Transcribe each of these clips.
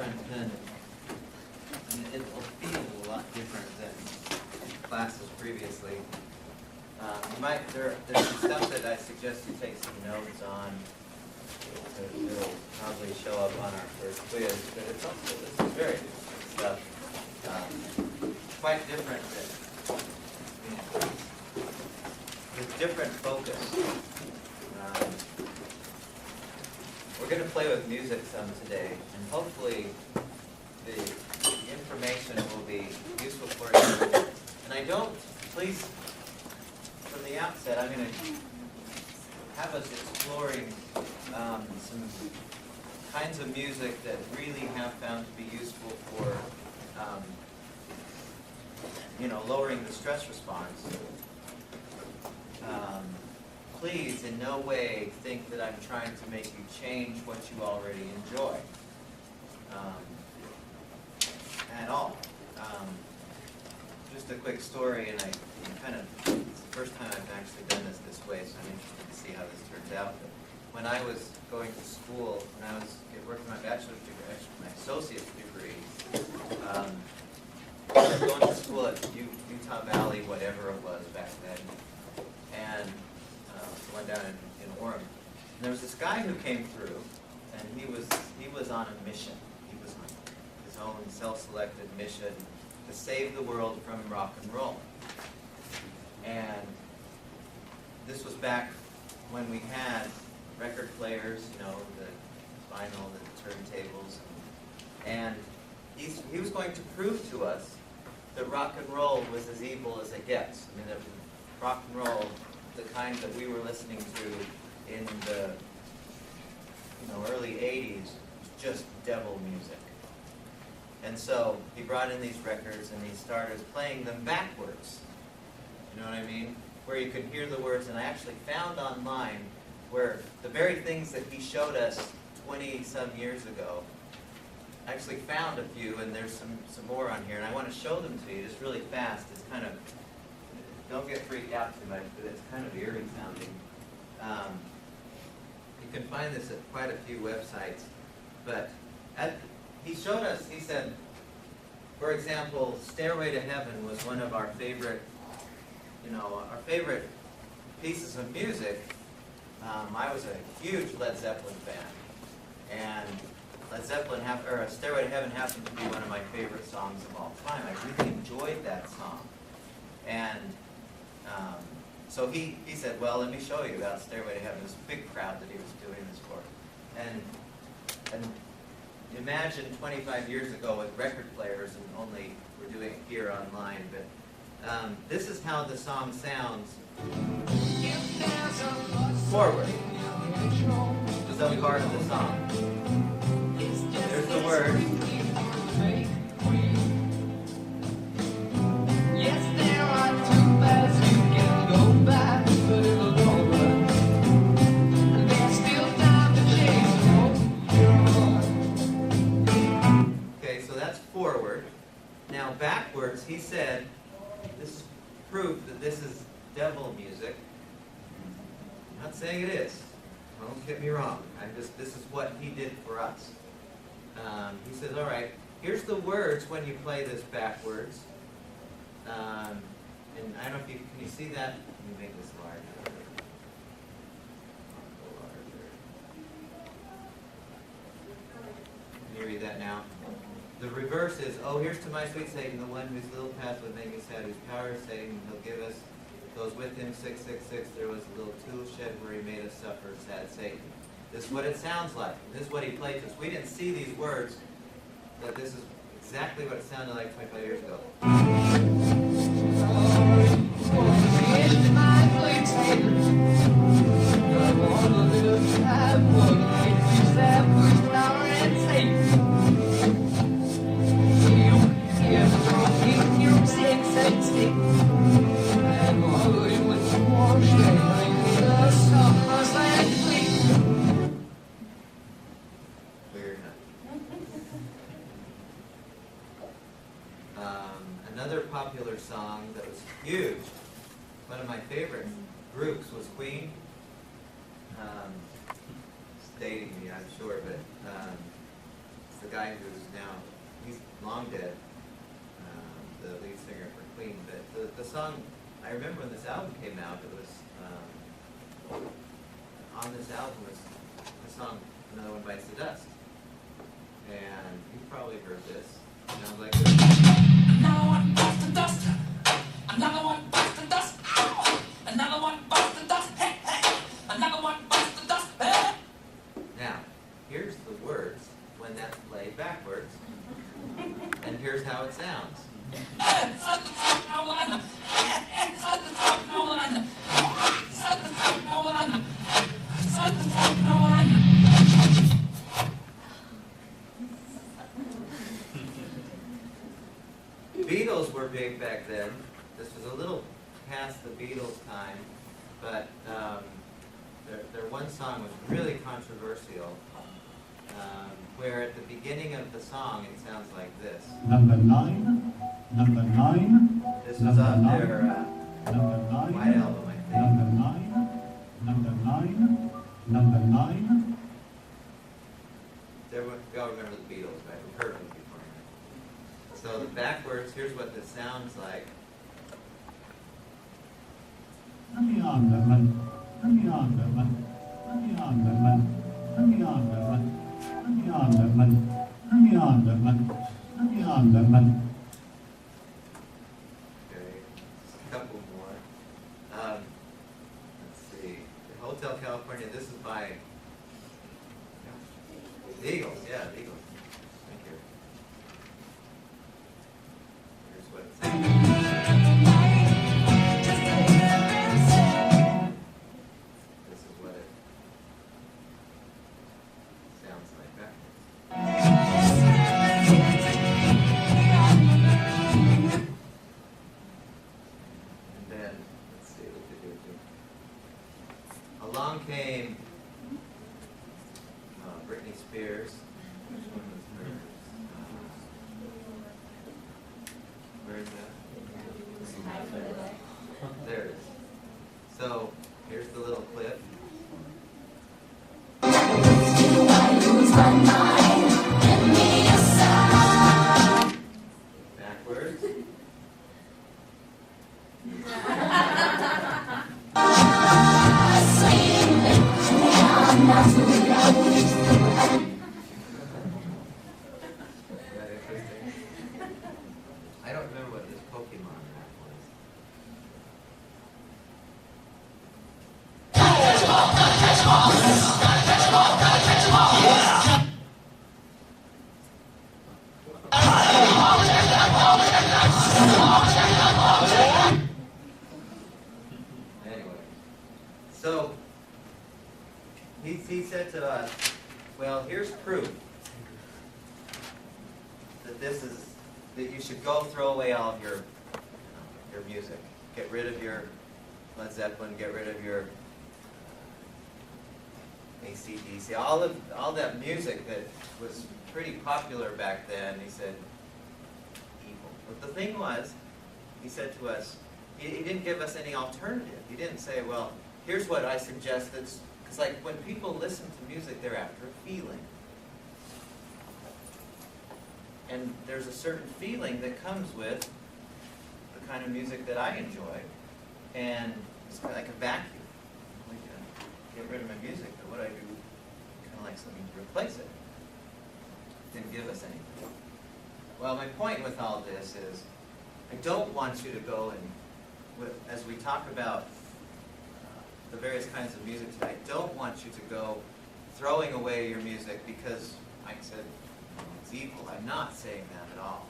different than, it'll feel a lot different than classes previously. There's some stuff that I suggest you take some notes on. It'll probably show up on our first quiz, but it's also, this is very different stuff. Quite different than, with different focus. We're going to play with music some today, and hopefully the information will be useful for you. And I don't, please, from the outset, I'm going to have us exploring some kinds of music that really have found to be useful for, lowering the stress response. Please, in no way, think that I'm trying to make you change what you already enjoy. At all. Just a quick story, and it's the first time I've actually done this way, so I'm interested to see how this turns out. But when I was going to school, when I was working my bachelor's degree, actually my associate's degree, I was going to school at Utah Valley, whatever it was back then, and went down in Orem. And there was this guy who came through, and he was on a mission. He was on his own self-selected mission to save the world from rock and roll. And this was back when we had record players, the vinyl, the turntables, and he was going to prove to us that rock and roll was as evil as it gets. I mean, that rock and roll, the kind that we were listening to in the early 80s, was just devil music. And so he brought in these records and he started playing them backwards. You know what I mean? Where you could hear the words, and I actually found online where the very things that he showed us 20-some years ago, I actually found a few, and there's some more on here, and I want to show them to you just really fast. It's kind of, don't get freaked out too much, but it's kind of eerie sounding. You can find this at quite a few websites, but he showed us, he said, for example, Stairway to Heaven was one of our favorite, our favorite pieces of music. I was a huge Led Zeppelin fan, and Stairway to Heaven happened to be one of my favorite songs of all time. I really enjoyed that song. And so he said, well, let me show you about Stairway to Heaven. This big crowd that he was doing this for. And imagine 25 years ago with record players, and only we're doing it here online, but this is how the song sounds forward. Some part of the song. There's the word. Yes, there are two paths you can go back, but it'll over. And there's still time to change. Okay, so that's forward. Now backwards, he said, this is proof that this is devil music. I'm not saying it is. Don't get me wrong. This is what he did for us. He says, all right, here's the words when you play this backwards. And I don't know if can you see that? Let me make this larger. Can you read that now? The reverse is, oh, here's to my sweet Satan, the one whose little path would make me sad, whose power is Satan, he'll give us. Goes with him, 666, there was a little tool shed where he made us suffer, sad Satan. This is what it sounds like. This is what he played to us. We didn't see these words, but this is exactly what it sounded like 25 years ago. Another popular song that was huge, one of my favorite groups was Queen. It's dating me, I'm sure, but It's the guy who's now, he's long dead, the lead singer for Queen. But the song, I remember when this album came out, it was, on this album was the song Another One Bites the Dust. And you've probably heard this. It sounds like this. Another one bites the dust. Another one bites the dust. Ow! Another one bites the dust. Hey, hey! Another one bites the dust. Hey! Now, here's the words when that's played backwards. And here's how it sounds. Beatles were big back then. This was a little past the Beatles time, but their one song was really controversial, where at the beginning of the song it sounds like this. Number 9, number 9. This was on their number 9, White Album, I think. number 9, number 9, number 9. We all remember the Beatles, right? We've heard them before. So the backwards, here's what this sounds like. Okay, just a couple more. Let's see. Hotel California, this is by the Eagles, yeah, the Eagles. Thank you. Here's what it sounds like. This is what it sounds like backwards. And then, let's see, what did we do? Along came Britney Spears. Which one was hers? Where is that? There it is. So, here's the little clip. Backwards. Is that interesting? I don't remember what this Pokemon rap was. Anyway, so he said to us, well, here's proof that that you should go throw away all of your music. Get rid of your Led Zeppelin, get rid of your AC/DC, all that music that was pretty popular back then. He said, evil. But the thing was, he said to us, he didn't give us any alternative. He didn't say, well, here's what I suggest that's, because like when people listen to music, they're after a feeling. And there's a certain feeling that comes with the kind of music that I enjoy. And it's kind of like a vacuum. Like, get rid of my music, but what I do, kind of like something to replace it. Didn't give us anything. Well, my point with all this is, I don't want you to go and, as we talk about the various kinds of music today, I don't want you to go throwing away your music because Mike said it's evil. I'm not saying that at all.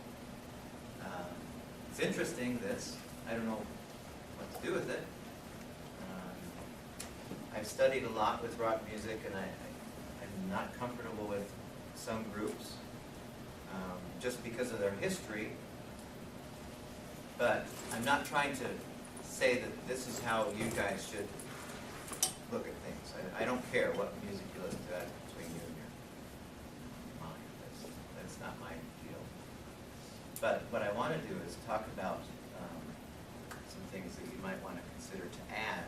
It's interesting, this. I don't know what to do with it. I've studied a lot with rock music, and I'm not comfortable with some groups just because of their history. But I'm not trying to say that this is how you guys should look at things. I don't care what music you listen to. That's between you and your mind. That's not my deal. But what I want to do is talk about some things that you might want to consider to add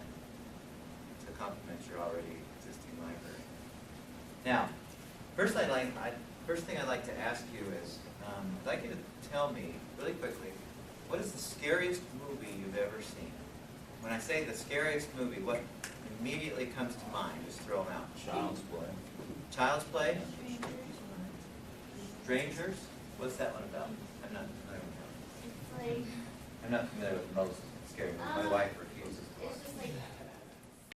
to complement your already existing library. Now, first I'd first thing I'd like to ask you is, I'd like you to tell me, really quickly, what is the scariest movie you've ever seen? When I say the scariest movie, what immediately comes to mind? Just throw them out. Child's Play. Child's Play? Strangers? What's that one about? I'm not familiar with It's like, I'm not familiar with most scary movies. My wife